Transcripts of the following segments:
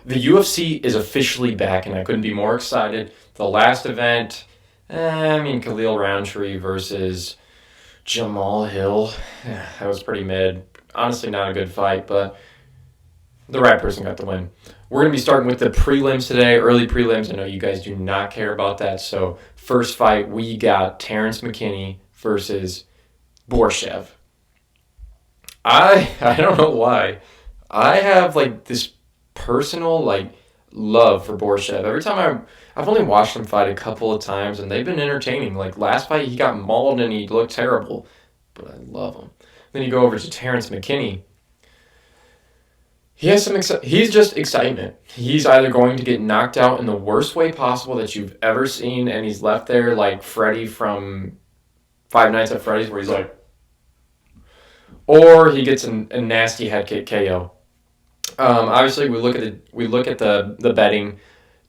The UFC is officially back, and I couldn't be more excited. The last event, Khalil Roundtree versus Jamal Hill, that was pretty mid. Honestly, not a good fight, but the right person got the win. We're going to be starting with the prelims today, early prelims. I know you guys do not care about that. So, first fight, we got Terrence McKinney versus Borshev. I don't know why. I have like this personal like love for Borshev. Every time I've only watched him fight a couple of times and they've been entertaining. Like last fight he got mauled and he looked terrible, but I love him. Then you go over to Terrence McKinney. He has he's just excitement. He's either going to get knocked out in the worst way possible that you've ever seen and he's left there like Freddy from Five Nights at Freddy's where he's like, or he gets a nasty head kick KO. Obviously, we look at the betting.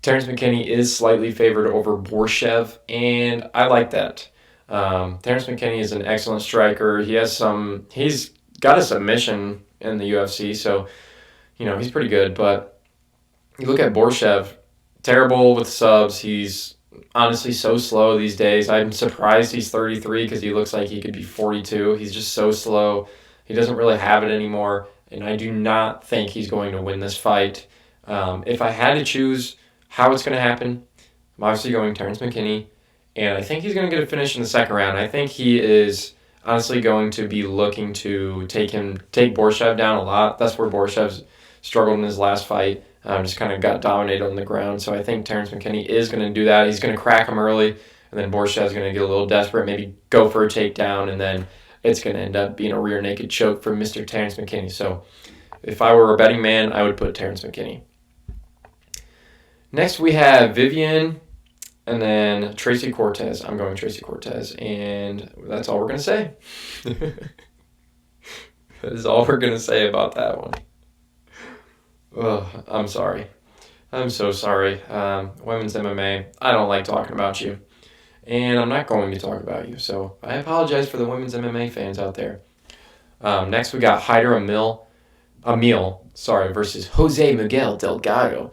Terrence McKinney is slightly favored over Borshev, and I like that. Terrence McKinney is an excellent striker. He's got a submission in the UFC, so he's pretty good. But you look at Borshev, terrible with subs. He's honestly so slow these days. I'm surprised he's 33 because he looks like he could be 42. He's just so slow. He doesn't really have it anymore, and I do not think he's going to win this fight. If I had to choose how it's going to happen, I'm obviously going Terrence McKinney, and I think he's going to get a finish in the second round. I think he is honestly going to be looking to take Borshev down a lot. That's where Borshev's struggled in his last fight. Just kind of got dominated on the ground. So I think Terrence McKinney is going to do that. He's going to crack him early, and then Borshev's going to get a little desperate, maybe go for a takedown, and then it's going to end up being a rear naked choke for Mr. Terrence McKinney. So if I were a betting man, I would put Terrence McKinney. Next, we have Vivian and then Tracy Cortez. I'm going Tracy Cortez, and that's all we're going to say. That is all we're going to say about that one. Oh, I'm sorry. I'm so sorry. Women's MMA, I don't like talking about you. And I'm not going to talk about you. So I apologize for the women's MMA fans out there. Next, we got Hyder Emil versus Jose Miguel Delgado.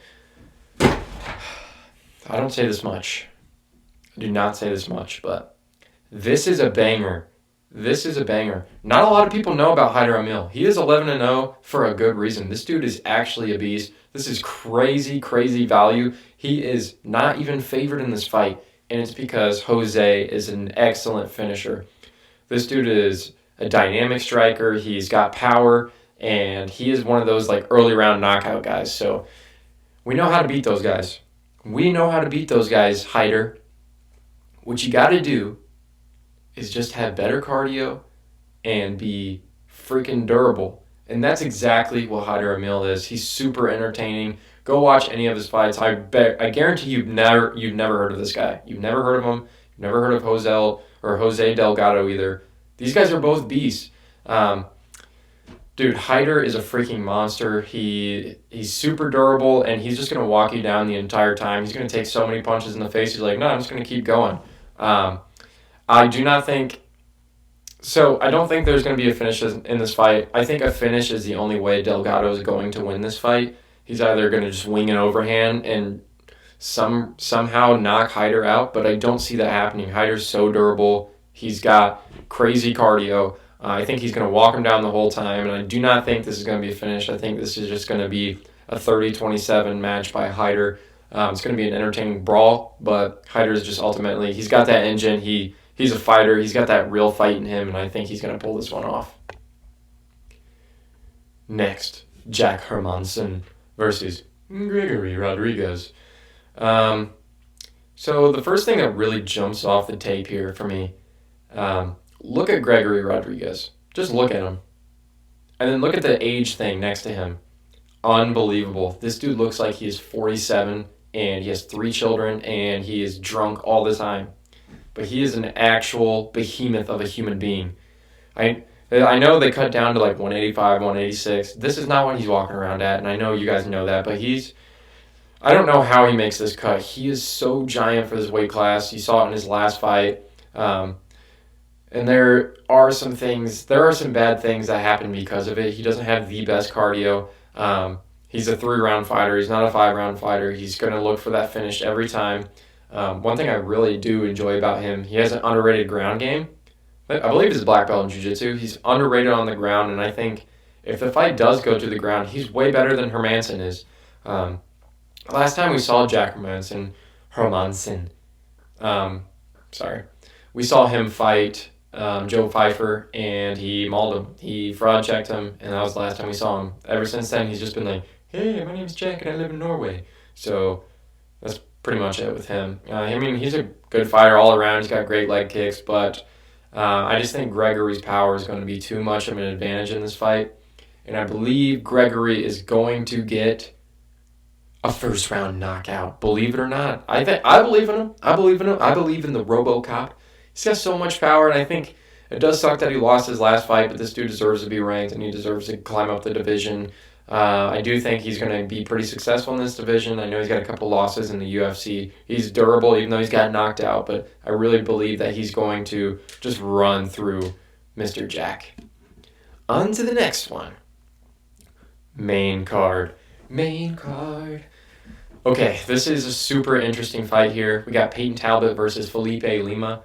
I don't say this much. I do not say this much, but this is a banger. This is a banger. Not a lot of people know about Hyder Emil. He is 11-0 for a good reason. This dude is actually a beast. This is crazy, crazy value. He is not even favored in this fight, and it's because Jose is an excellent finisher. This dude is a dynamic striker. He's got power, and he is one of those like early round knockout guys. So we know how to beat those guys. Hyder. What you got to do is just have better cardio and be freaking durable. And that's exactly what Hyder Emil is. He's super entertaining. Go watch any of his fights. I guarantee you've never heard of this guy. You've never heard of him. You've never heard of Jose Delgado either. These guys are both beasts. Dude, Hyder is a freaking monster. He's super durable, and he's just going to walk you down the entire time. He's going to take so many punches in the face. He's like, no, I'm just going to keep going. I don't think there's going to be a finish in this fight. I think a finish is the only way Delgado is going to win this fight. He's either going to just wing an overhand and somehow knock Hyder out, but I don't see that happening. Hyder's so durable. He's got crazy cardio. I think he's going to walk him down the whole time, and I do not think this is going to be a finish. I think this is just going to be a 30-27 match by Hyder. It's going to be an entertaining brawl, but Hyder is just ultimately, he's got that engine. He's a fighter. He's got that real fight in him, and I think he's going to pull this one off. Next, Jack Hermansson versus Gregory Rodriguez. So the first thing that really jumps off the tape here for me, look at Gregory Rodriguez. Just look at him. And then look at the age thing next to him. Unbelievable. This dude looks like he is 47, and he has 3 children, and he is drunk all the time. But he is an actual behemoth of a human being. I know they cut down to like 185, 186. This is not what he's walking around at, and I know you guys know that, but I don't know how he makes this cut. He is so giant for this weight class. You saw it in his last fight. And there are some bad things that happen because of it. He doesn't have the best cardio. He's a 3-round fighter. He's not a 5-round fighter. He's going to look for that finish every time. One thing I really do enjoy about him, he has an underrated ground game. I believe he's a black belt in jiu-jitsu. He's underrated on the ground, and I think if the fight does go to the ground, he's way better than Hermanson is. Last time we saw Jack Hermanson, we saw him fight Joe Pfeiffer, and he mauled him. He fraud checked him, and that was the last time we saw him. Ever since then, he's just been like, hey, my name's Jack, and I live in Norway. So that's pretty much it with him. I mean, he's a good fighter all around. He's got great leg kicks, but I just think Gregory's power is going to be too much of an advantage in this fight. And I believe Gregory is going to get a first-round knockout. Believe it or not. I believe in him. I believe in him. I believe in the RoboCop. He's got so much power, and I think it does suck that he lost his last fight, but this dude deserves to be ranked, and he deserves to climb up the division. I do think he's going to be pretty successful in this division. I know he's got a couple losses in the UFC. He's durable, even though he's got knocked out, but I really believe that he's going to just run through Mr. Jack. On to the next one. Main card. Okay, this is a super interesting fight here. We got Peyton Talbot versus Felipe Lima.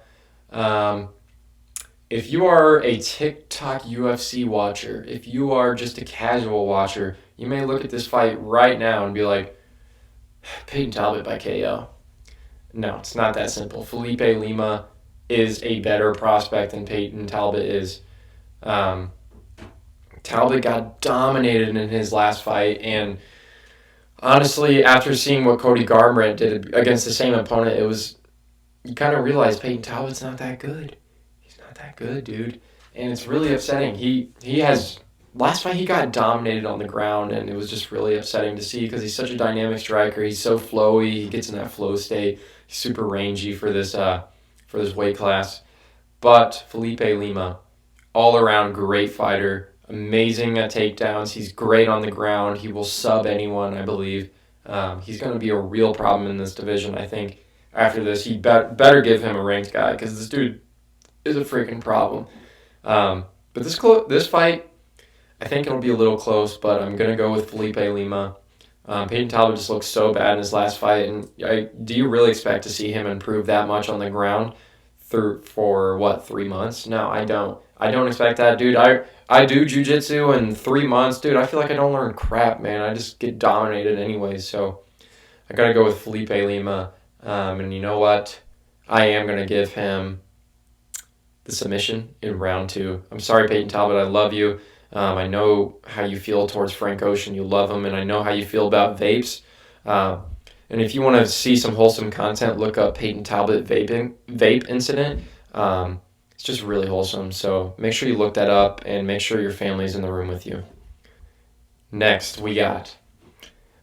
If you are a TikTok UFC watcher, if you are just a casual watcher, you may look at this fight right now and be like, Peyton Talbot by KO. No, it's not that simple. Felipe Lima is a better prospect than Peyton Talbot is. Talbot got dominated in his last fight, and honestly, after seeing what Cody Garbrandt did against the same opponent, you kind of realize Peyton Talbot's not that good. He's not that good, dude. And it's really upsetting. Last fight he got dominated on the ground, and it was just really upsetting to see because he's such a dynamic striker. He's so flowy. He gets in that flow state. He's super rangy for this weight class. But Felipe Lima, all around great fighter. Amazing at takedowns. He's great on the ground. He will sub anyone, I believe. He's going to be a real problem in this division, I think. After this, he better give him a ranked guy because this dude is a freaking problem. But this fight, I think it'll be a little close, but I'm going to go with Felipe Lima. Peyton Talbot just looked so bad in his last fight, and do you really expect to see him improve that much on the ground for 3 months? No, I don't. I don't expect that, dude. I do jiu-jitsu in 3 months, dude. I feel like I don't learn crap, man. I just get dominated anyways, so I got to go with Felipe Lima. And you know what? I am going to give him the submission in round 2. I'm sorry, Peyton Talbot. I love you. I know how you feel towards Frank Ocean. You love him, and I know how you feel about vapes. And if you want to see some wholesome content, look up Peyton Talbot vape incident. It's just really wholesome. So make sure you look that up and make sure your family's in the room with you. Next, we got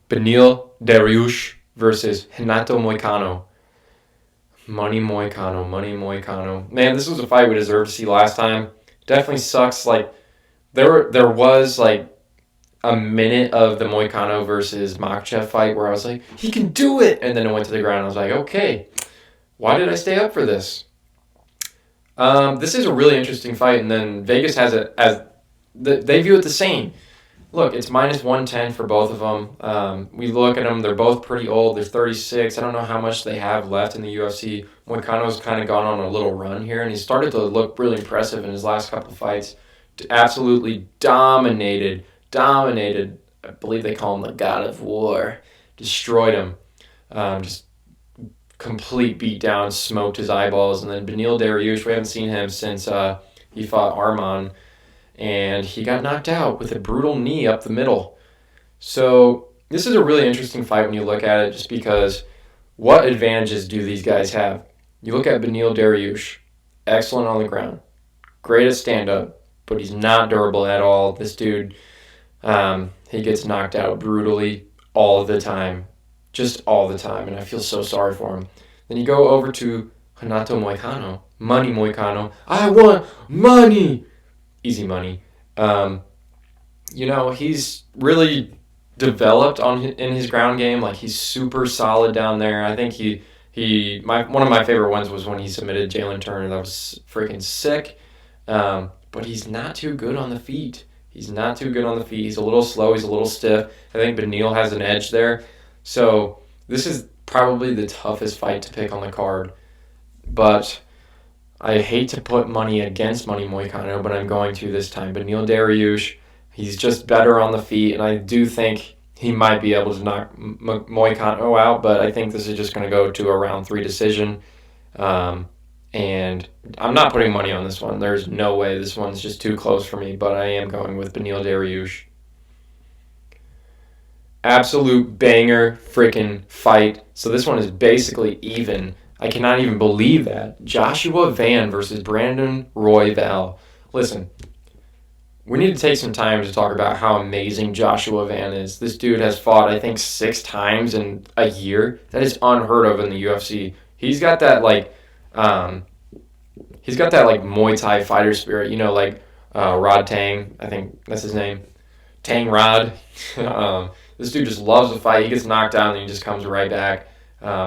Beneil Dariush versus Renato Moicano. Money Moicano. Man, this was a fight we deserved to see last time. Definitely sucks. Like, there was like a minute of the Moicano versus Makhachev fight where I was like, he can do it! And then it went to the ground. I was like, okay, why did I stay up for this? This is a really interesting fight, and then Vegas has it as they view it the same. Look, it's minus 110 for both of them. We look at them; they're both pretty old. They're 36. I don't know how much they have left in the UFC. Moicano's kind of gone on a little run here, and he started to look really impressive in his last couple fights. Absolutely dominated. I believe they call him the God of War. Destroyed him. Just complete beatdown, smoked his eyeballs. And then Beneil Dariush, we haven't seen him since he fought Arman, and he got knocked out with a brutal knee up the middle. So this is a really interesting fight when you look at it, just because what advantages do these guys have? You look at Beneil Dariush, excellent on the ground, great at stand-up, but he's not durable at all. This dude, he gets knocked out brutally all the time. Just all the time, and I feel so sorry for him. Then you go over to Renato Moicano. Money Moicano. I want money! Easy money. He's really developed in his ground game. Like, he's super solid down there. I think one of my favorite ones was when he submitted Jalen Turner. That was freaking sick. But he's not too good on the feet. He's not too good on the feet. He's a little slow. He's a little stiff. I think Beneil has an edge there. So this is probably the toughest fight to pick on the card. But I hate to put money against Money Moicano, but I'm going to this time. Beneil Dariush, he's just better on the feet, and I do think he might be able to knock Moicano out, but I think this is just going to go to a round 3 decision. And I'm not putting money on this one. There's no way. This one's just too close for me, but I am going with Beneil Dariush. Absolute banger freaking fight. So this one is basically even. I cannot even believe that. Joshua Van versus Brandon Royval. Listen, we need to take some time to talk about how amazing Joshua Van is. This dude has fought, I think, 6 times in a year. That is unheard of in the UFC. He's got that Muay Thai fighter spirit. You know, like Rod Tang. I think that's his name. Tang Rod. This dude just loves to fight. He gets knocked down and he just comes right back.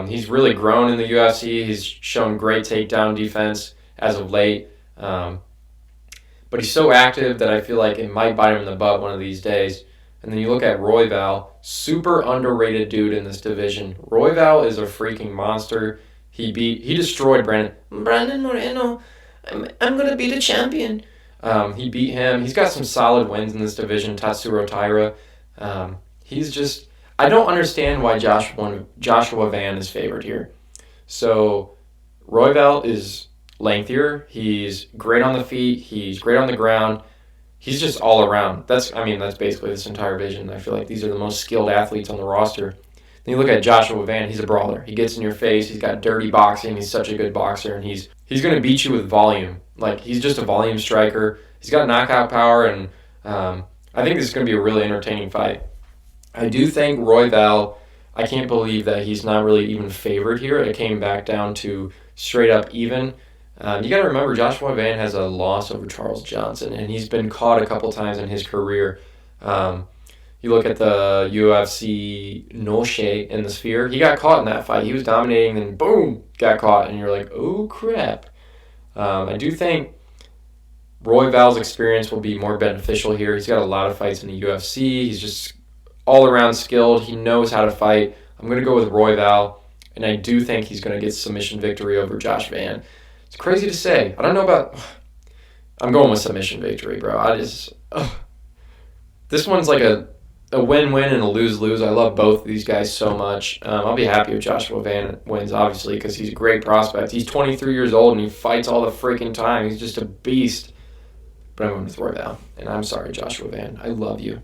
He's really grown in the UFC. He's shown great takedown defense as of late. But he's so active that I feel like it might bite him in the butt one of these days. And then you look at Royval, super underrated dude in this division. Royval is a freaking monster. He destroyed Brandon Moreno. I'm going to be the champion. He beat him. He's got some solid wins in this division, Tatsuro Taira. I don't understand why Joshua Van is favored here. So Royval is lengthier. He's great on the feet. He's great on the ground. He's just all around. That's basically this entire division. I feel like these are the most skilled athletes on the roster. Then you look at Joshua Van. He's a brawler. He gets in your face. He's got dirty boxing. He's such a good boxer, and he's going to beat you with volume. Like, he's just a volume striker. He's got knockout power, and I think this is going to be a really entertaining fight. I do think Royval, I can't believe that he's not really even favored here. It came back down to straight up even. You got to remember, Joshua Van has a loss over Charles Johnson, and he's been caught a couple times in his career. You look at the UFC Noche in the Sphere. He got caught in that fight. He was dominating, and boom, got caught, and you're like, oh, crap. I do think Royval's experience will be more beneficial here. He's got a lot of fights in the UFC. He's just all-around skilled. He knows how to fight. I'm going to go with Royval, and I do think he's going to get submission victory over Josh Van. It's crazy to say. I don't know about... I'm going with submission victory, bro. This one's like a win-win and a lose-lose. I love both of these guys so much. I'll be happy if Joshua Van wins, obviously, because he's a great prospect. He's 23 years old, and he fights all the freaking time. He's just a beast. But I'm going with Royval, and I'm sorry, Joshua Van. I love you.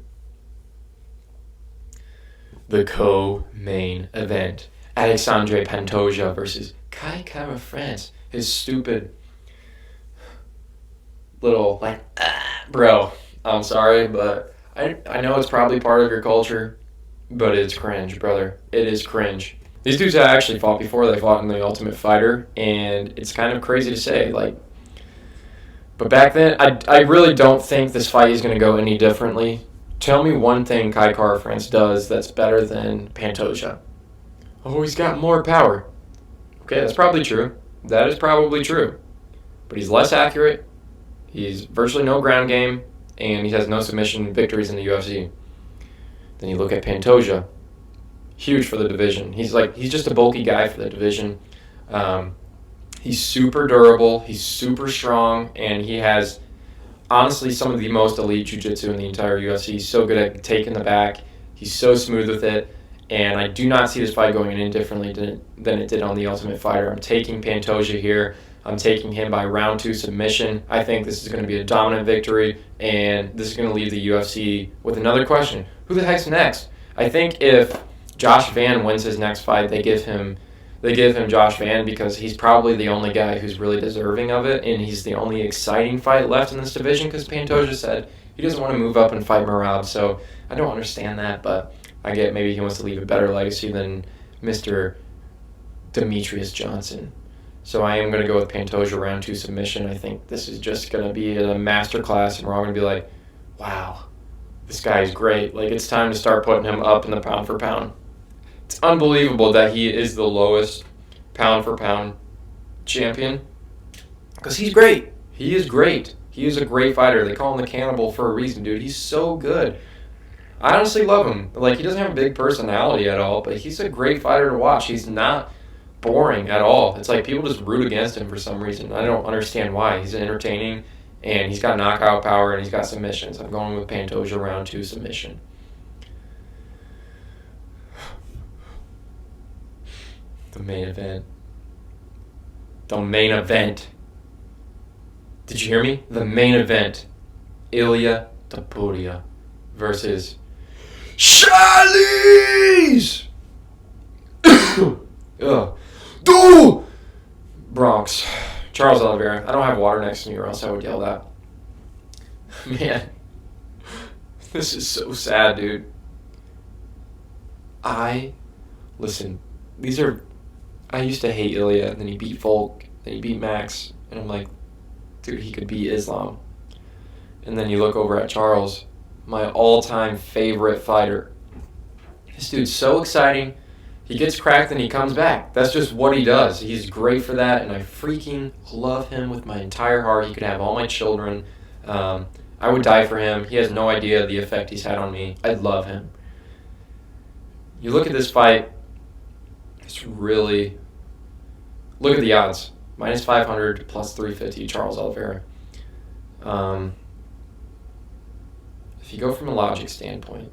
The co-main event. Alexandre Pantoja versus Kai Kara-France. His stupid little, bro, I'm sorry, but I know it's probably part of your culture, but it's cringe, brother. It is cringe. These dudes have actually fought before. They fought in The Ultimate Fighter, and it's kind of crazy to say, but back then, I really don't think this fight is going to go any differently. Tell me one thing Kai Kara-France does that's better than Pantoja. Oh, he's got more power. Okay, that's probably true. That is probably true. But he's less accurate. He's virtually no ground game. And he has no submission victories in the UFC. Then you look at Pantoja. Huge for the division. He's just a bulky guy for the division. He's super durable. He's super strong. And he has, honestly, some of the most elite jiu-jitsu in the entire UFC. He's so good at taking the back. He's so smooth with it. And I do not see this fight going any differently than it did on The Ultimate Fighter. I'm taking Pantoja here. I'm taking him by round 2 submission. I think this is going to be a dominant victory, and this is going to leave the UFC with another question. Who the heck's next? I think if Josh Van wins his next fight, they give him Josh Van because he's probably the only guy who's really deserving of it, and he's the only exciting fight left in this division because Pantoja said he doesn't want to move up and fight Merab, so I don't understand that, but I get maybe he wants to leave a better legacy than Mr. Demetrius Johnson. So I am going to go with Pantoja round 2 submission. I think this is just going to be a masterclass, and we're all going to be like, wow, this guy is great. It's time to start putting him up in the pound for pound. It's unbelievable that he is the lowest pound for pound champion because he's great. He is great. He is a great fighter. They call him the Cannibal for a reason, dude. He's so good. I honestly love him. Like, he doesn't have a big personality at all, but he's a great fighter to watch. He's not boring at all. It's like people just root against him for some reason. I don't understand why. He's entertaining, and he's got knockout power, and he's got submissions. I'm going with Pantoja round 2 submission. The main event. The main event. Did you hear me? The main event. Ilia Topuria versus Charles do Bronx. Charles Oliveira. I don't have water next to me or else I would yell that. Man, this is so sad, dude. Listen, I used to hate Ilya, and then he beat Volk, then he beat Max, and I'm like, dude, he could beat Islam. And then you look over at Charles, my all-time favorite fighter. This dude's so exciting. He gets cracked and he comes back. That's just what he does. He's great for that, and I freaking love him with my entire heart. He could have all my children. I would die for him. He has no idea the effect he's had on me. I love him. You look at this fight, it's really... Look at the odds. Minus 500, plus 350, Charles Oliveira. If you go from a logic standpoint,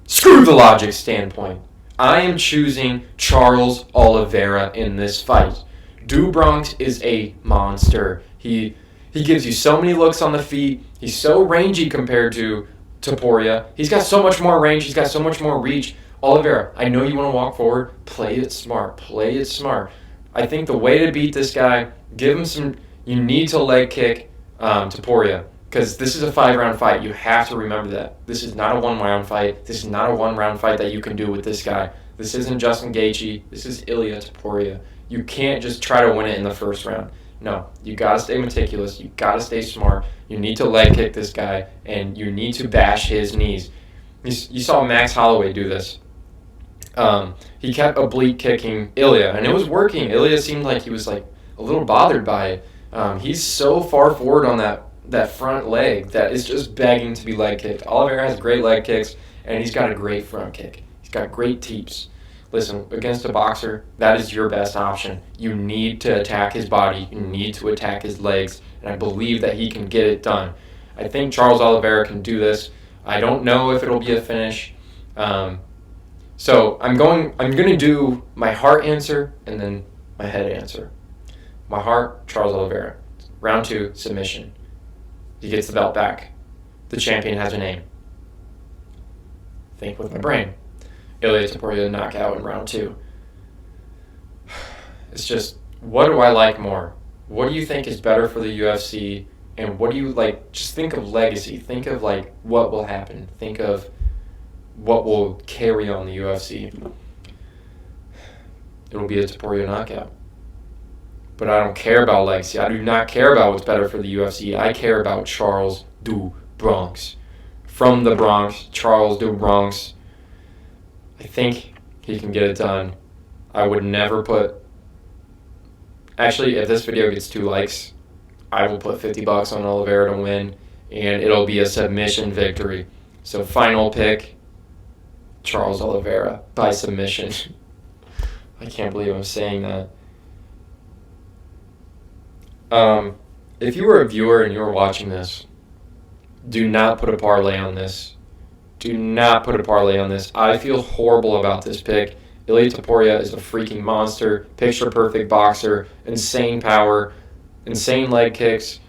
screw the logic standpoint. I am choosing Charles Oliveira in this fight. Do Bronx is a monster. He gives you so many looks on the feet. He's so rangy compared to Topuria. He's got so much more range. He's got so much more reach. Oliveira, I know you want to walk forward. Play it smart. Play it smart. I think the way to beat this guy, give him some... You need to leg kick Topuria, because this is a 5-round fight. You have to remember that. This is not a 1-round fight. This is not a 1-round fight that you can do with this guy. This isn't Justin Gaethje. This is Ilia Topuria. You can't just try to win it in the first round. No, you got to stay meticulous. You got to stay smart. You need to leg kick this guy, and you need to bash his knees. You saw Max Holloway do this. He kept oblique kicking Ilia, and it was working. Ilia seemed like he was like a little bothered by it. He's so far forward on that front leg that is just begging to be leg kicked. Oliveira has great leg kicks, and he's got a great front kick. He's got great teeps. Listen, against a boxer, that is your best option. You need to attack his body. You need to attack his legs, and I believe that he can get it done. I think Charles Oliveira can do this. I don't know if it'll be a finish. So I'm going to do my heart answer and then my head answer. My heart, Charles Oliveira. Round 2, submission. He gets the belt back. The champion has a name. Think with my brain. Ilia Topuria knockout in round 2. It's just, what do I like more? What do you think is better for the UFC? And what do you like? Just think of legacy. Think of like what will happen. Think of what will carry on the UFC. It'll be a Topuria knockout. But I don't care about legacy. I do not care about what's better for the UFC. I care about Charles do Bronx. From the Bronx, Charles do Bronx. I think he can get it done. I would never put... Actually, if this video gets 2 likes, I will put $50 on Oliveira to win, and it'll be a submission victory. So final pick, Charles Oliveira by submission. I can't believe I'm saying that. If you were a viewer and you were watching this, do not put a parlay on this. Do not put a parlay on this. I feel horrible about this pick. Ilia Topuria is a freaking monster, picture-perfect boxer, insane power, insane leg kicks.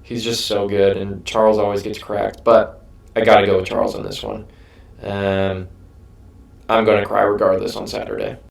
He's just so good, and Charles always gets cracked. But I got to go with Charles on this one. I'm going to cry regardless on Saturday.